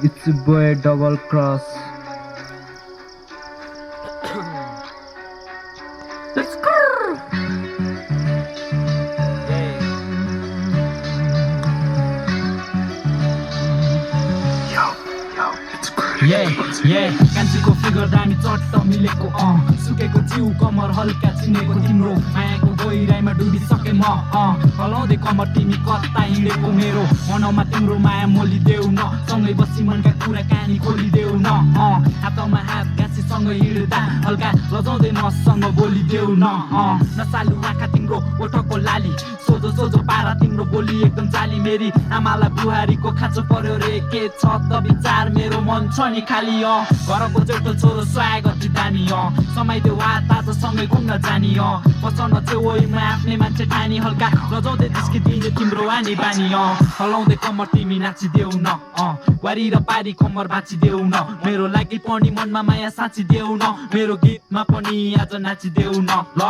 It's a boy double cross. Let's go. कान्छीको figure दामी चट्ट मिलेको सुकेको जिउ कमर हल्का चिनेको तिम्रो मायाको गहिराइमा डुबिसके म हलाउँदै कमर तिमी कता हिँडेको मेरो मनमा तिम्रो माया मोलिदेऊ न सँगै बसी मनका कुराकानी खोलिदेऊ न हातमा हात गाँसी सँगै हिँड्दा हल्का लजाउँदै मसँग बोलिदेऊ न नसालु आँखा तिम्रो ओठको लाली सोझो सोझो पारा तिम्रो बोली एकदम जाली मेरी आमालाई बुहारीको खाँचो पर्यो रे के छ त विचार मेरो मन छ नि खाली घरको जेठो छोरो स्वागत दानी समाइदेऊ हात आज सँगै घुम्न जानी बचाउन चेउमा आफ्नै मान्छे ठानी हल्का लजाउँदै जिस्किदिने तिम्रो आनी बानी हलाउँदै कमर तिमी नाचिदेऊ न वारी र पारी कमर भाँचिदेऊ न मेरो लागि पनि मनमा माया साँचिदेऊ न मेरो गीतमा पनि आज नाचिदेऊ न ल